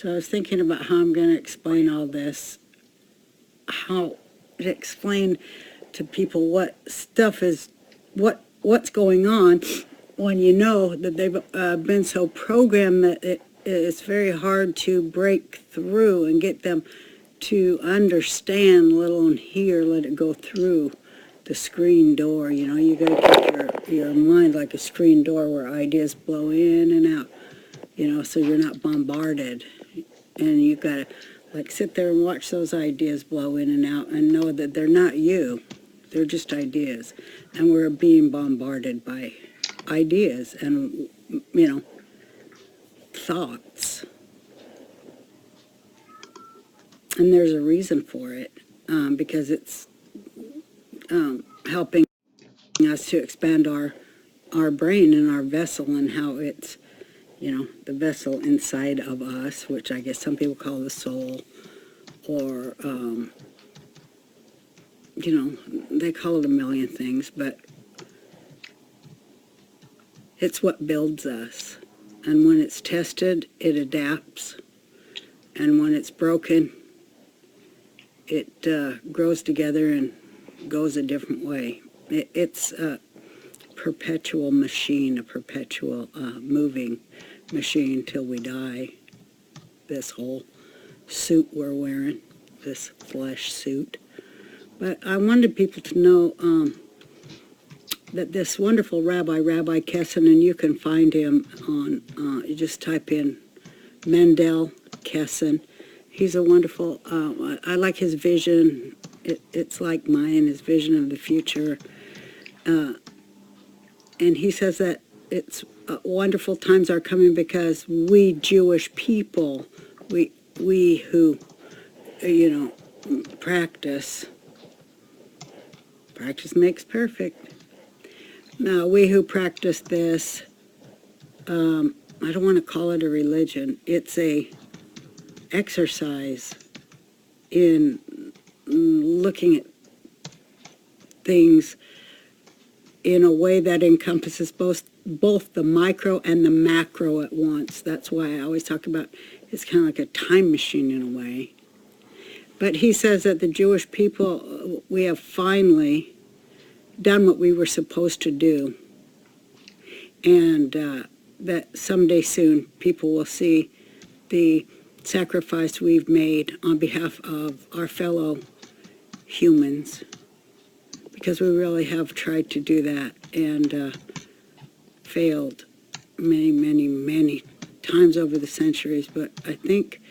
So I was thinking about how I'm going to explain all this, how to explain to people what stuff is, what's going on, when you know that they've been so programmed that it's very hard to break through and get them to understand, let alone hear, let it go through the screen door. You know, you got to keep your mind like a screen door where ideas blow in and out, you know, so you're not bombarded. And you got to like sit there and watch those ideas blow in and out and know that they're not you. They're just ideas. And we're being bombarded by ideas and, you know, thoughts. And there's a reason for it, because it's helping us to expand our brain and our vessel, and how it's, you know, the vessel inside of us, which I guess some people call the soul, or, you know, they call it a million things, but it's what builds us. And when it's tested, it adapts. And when it's broken, it grows together and goes a different way. It's a perpetual machine, a perpetual moving machine till we die. This whole suit we're wearing, this flesh suit. But I wanted people to know that this wonderful Rabbi Kessin, and you can find him on, you just type in Mendel Kessin. He's a wonderful, I like his vision. It's like mine, his vision of the future. And he says that it's wonderful times are coming because we Jewish people, we who, you know, practice makes perfect. Now, we who practice this, I don't want to call it a religion. It's a exercise in looking at things in a way that encompasses both the micro and the macro at once. That's why I always talk about it's kind of like a time machine in a way. But he says that the Jewish people, we have finally done what we were supposed to do, and that someday soon people will see the sacrifice we've made on behalf of our fellow humans, because we really have tried to do that and failed many times over the centuries. But I think,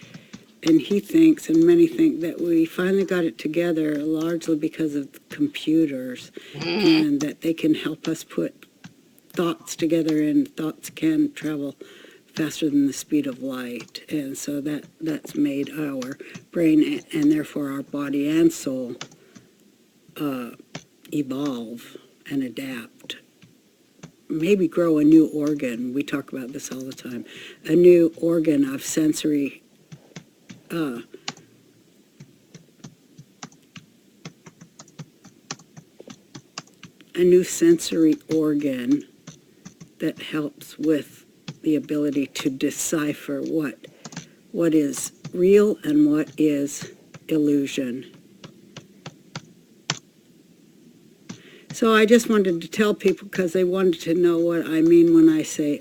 and he thinks, and many think, that we finally got it together largely because of computers, and that they can help us put thoughts together, and thoughts can travel faster than the speed of light. And so that's made our brain, and therefore our body and soul, evolve and adapt. Maybe grow a new organ. We talk about this all the time. A new organ of sensory a new sensory organ that helps with the ability to decipher what is real and what is illusion. So I just wanted to tell people, because they wanted to know what I mean when I say,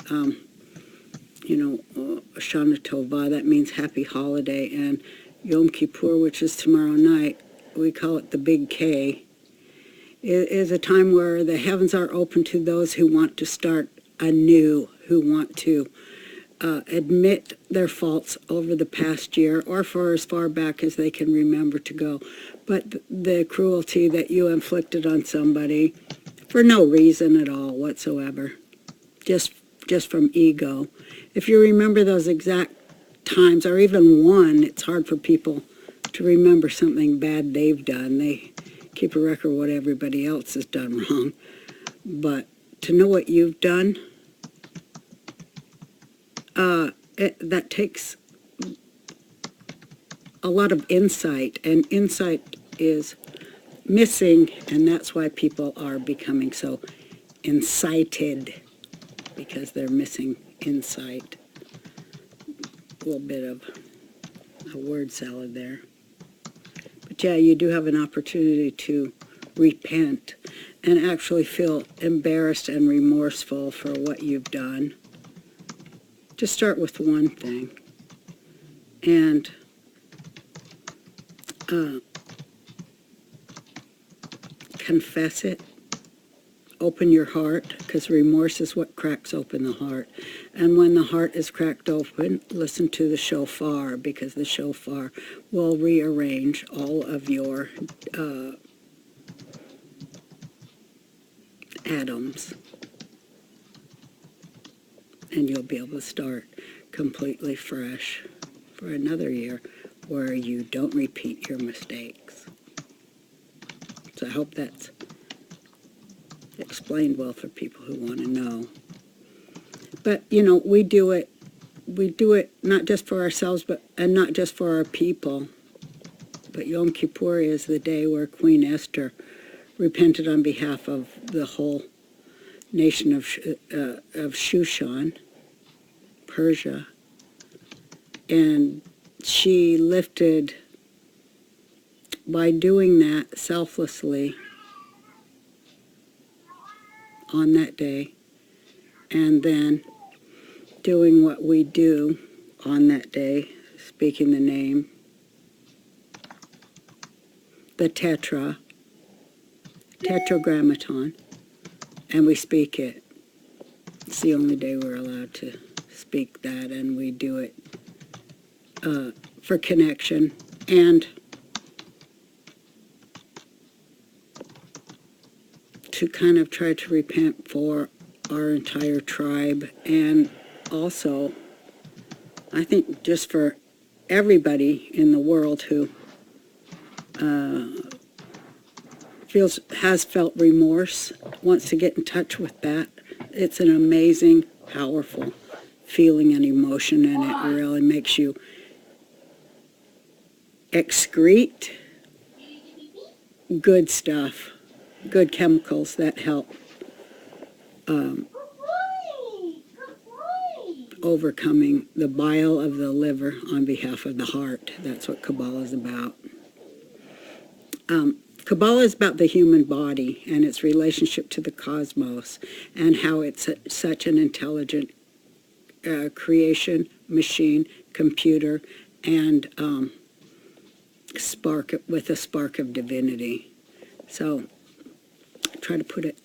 Shana Tova, that means happy holiday, and Yom Kippur, which is tomorrow night, we call it the Big K, is a time where the heavens are open to those who want to start anew, who want to admit their faults over the past year, or for as far back as they can remember to go. But the cruelty that you inflicted on somebody for no reason at all whatsoever, just from ego. If you remember those exact times, or even one, it's hard for people to remember something bad they've done. They keep a record of what everybody else has done wrong. But to know what you've done, that takes a lot of insight, and insight is missing, and that's why people are becoming so incited, because they're missing insight. A little bit of a word salad there. But yeah, you do have an opportunity to repent and actually feel embarrassed and remorseful for what you've done. Just start with one thing and confess it. Open your heart, because remorse is what cracks open the heart. And when the heart is cracked open, listen to the shofar, because the shofar will rearrange all of your atoms. And you'll be able to start completely fresh for another year where you don't repeat your mistakes. So I hope that's explained well for people who want to know. But, you know, we do it not just for ourselves, and not just for our people. But Yom Kippur is the day where Queen Esther repented on behalf of the whole nation of Shushan, Persia. And she lifted, by doing that selflessly on that day, and then doing what we do on that day, speaking the name, the tetragrammaton, and we speak it. It's the only day we're allowed to speak that, and we do it for connection and to kind of try to repent for our entire tribe, and also I think just for everybody in the world who has felt remorse, wants to get in touch with that. It's an amazing, powerful feeling and emotion, and it really makes you excrete good stuff, good chemicals that help overcoming the bile of the liver on behalf of the heart. That's what Kabbalah is about. Kabbalah is about the human body and its relationship to the cosmos, and how it's such an intelligent creation, machine, computer, and spark with a spark of divinity. So try to put it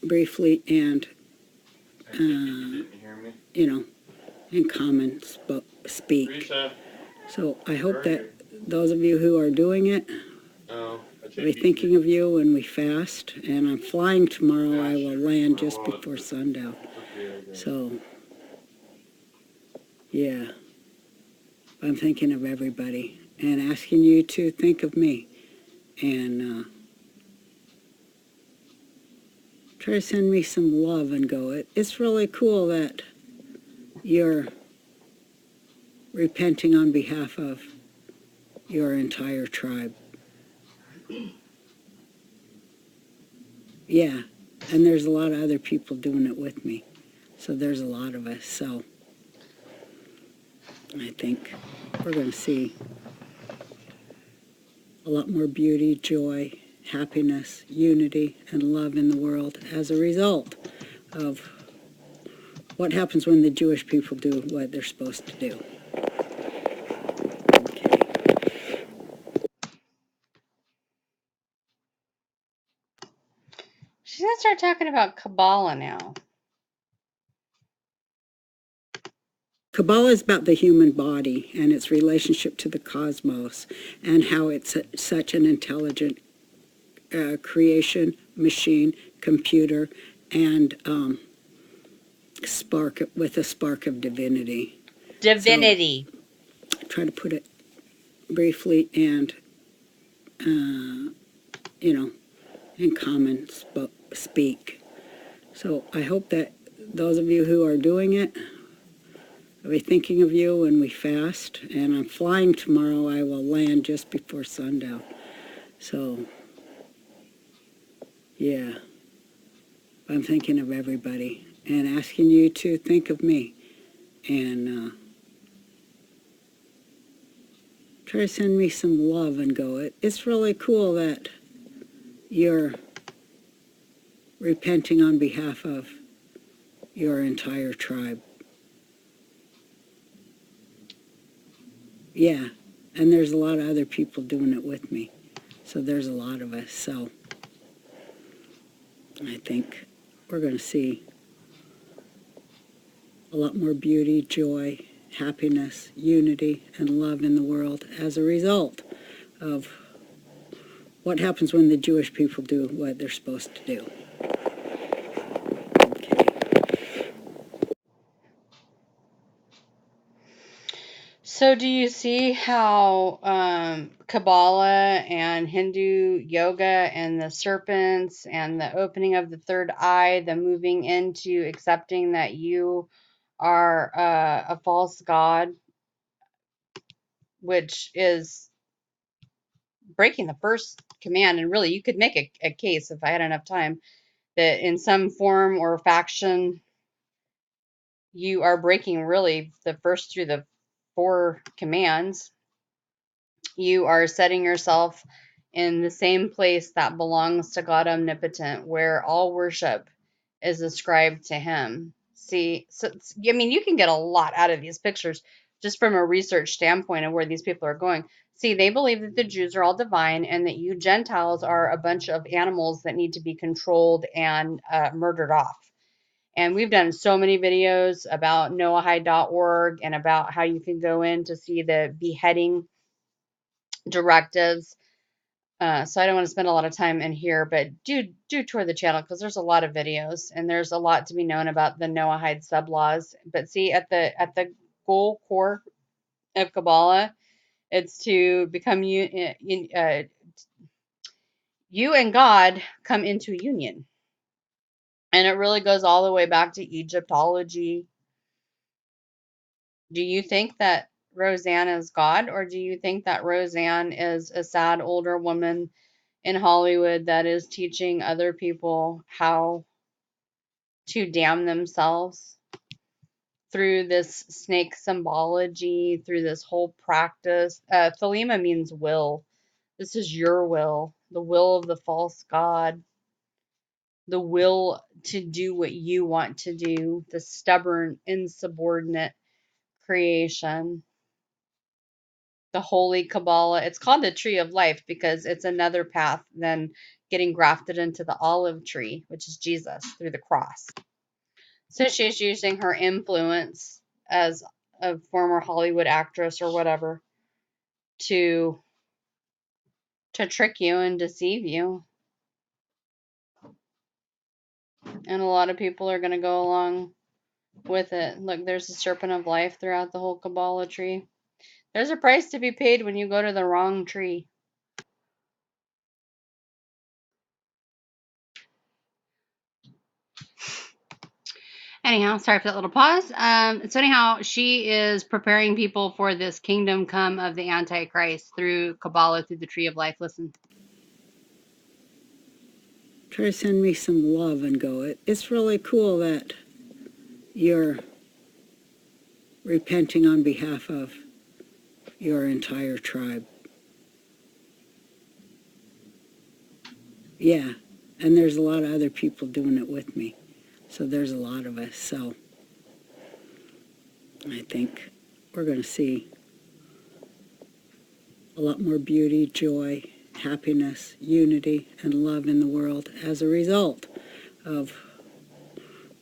briefly and you know, in common speak. So I hope that those of you who are doing it, I'll be thinking of you when we fast, and I'm flying tomorrow. I will land just before sundown. So, yeah, I'm thinking of everybody and asking you to think of me, and try to send me some love and go. It's really cool that you're repenting on behalf of your entire tribe. Yeah, and there's a lot of other people doing it with me. So there's a lot of us. So I think we're going to see a lot more beauty, joy, happiness, unity, and love in the world as a result of what happens when the Jewish people do what they're supposed to do. She's going to start talking about Kabbalah now. Kabbalah is about the human body and its relationship to the cosmos, and how it's such an intelligent creation, machine, computer, and spark with a spark of divinity. Divinity. So, try to put it briefly and you know, in common speak. So I hope that those of you who are doing it, I'll be thinking of you when we fast, and I'm flying tomorrow. I will land just before sundown. So, yeah, I'm thinking of everybody and asking you to think of me, and Try to send me some love and go, it's really cool that you're repenting on behalf of your entire tribe. Yeah, and there's a lot of other people doing it with me. So there's a lot of us. So I think we're going to see a lot more beauty, joy, happiness, unity, and love in the world as a result of what happens when the Jewish people do what they're supposed to do. So do you see how Kabbalah and Hindu yoga and the serpents and the opening of the third eye, the moving into accepting that you are a false god, which is breaking the first command? And really, you could make a case, if I had enough time, that in some form or faction, you are breaking really the first through the 4 commands. You are setting yourself in the same place that belongs to God Omnipotent, where all worship is ascribed to Him. See, so I mean, you can get a lot out of these pictures just from a research standpoint of where these people are going. See, they believe that the Jews are all divine and that you Gentiles are a bunch of animals that need to be controlled and murdered off. And we've done so many videos about noahide.org and about how you can go in to see the beheading directives. So I don't want to spend a lot of time in here, but do tour the channel because there's a lot of videos and there's a lot to be known about the Noahide sub laws. But see, at the goal core of Kabbalah, it's to become you and God come into union, and it really goes all the way back to Egyptology. Do you think that Roseanne is God, or do you think that Roseanne is a sad older woman in Hollywood that is teaching other people how to damn themselves through this snake symbology, through this whole practice? Thelema means will. This is your will, the will of the false god, the will to do what you want to do, the stubborn, insubordinate creation. The holy Kabbalah. It's called the tree of life because it's another path than getting grafted into the olive tree, which is Jesus through the cross. So she's using her influence as a former Hollywood actress or whatever to trick you and deceive you. And a lot of people are going to go along with it. Look, there's a serpent of life throughout the whole Kabbalah tree. There's a price to be paid when you go to the wrong tree. Anyhow, sorry for that little pause. So anyhow, she is preparing people for this kingdom come of the Antichrist through Kabbalah, through the tree of life. Listen. Try to send me some love and go, it's really cool that you're repenting on behalf of your entire tribe. Yeah, and there's a lot of other people doing it with me. So there's a lot of us. So I think we're going to see a lot more beauty, joy, happiness, unity, and love in the world as a result of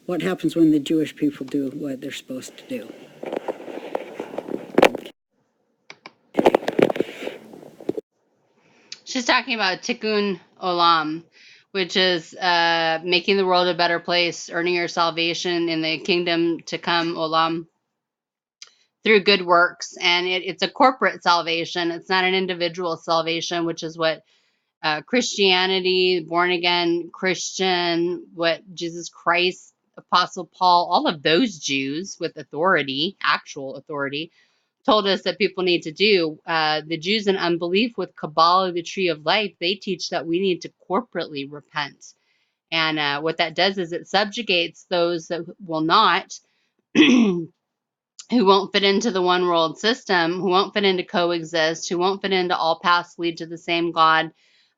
what happens when the Jewish people do what they're supposed to do. She's talking about Tikkun Olam, which is making the world a better place, earning your salvation in the kingdom to come, Olam, through good works. And it's a corporate salvation. It's not an individual salvation, which is what Christianity, born again Christian, what Jesus Christ, Apostle Paul, all of those Jews with authority, actual authority, told us that people need to do. The Jews in unbelief with Kabbalah, the tree of life, they teach that we need to corporately repent. And what that does is it subjugates those that will not who won't fit into the one world system, who won't fit into coexist, who won't fit into all paths lead to the same God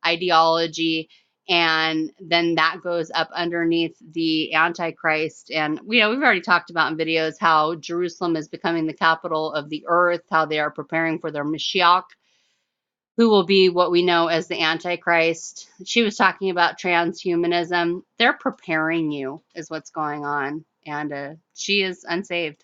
ideology. And then that goes up underneath the Antichrist. And we've already talked about in videos how Jerusalem is becoming the capital of the earth, how they are preparing for their Mashiach, who will be what we know as the Antichrist. She was talking about transhumanism. They're preparing you, is what's going on. And she is unsaved.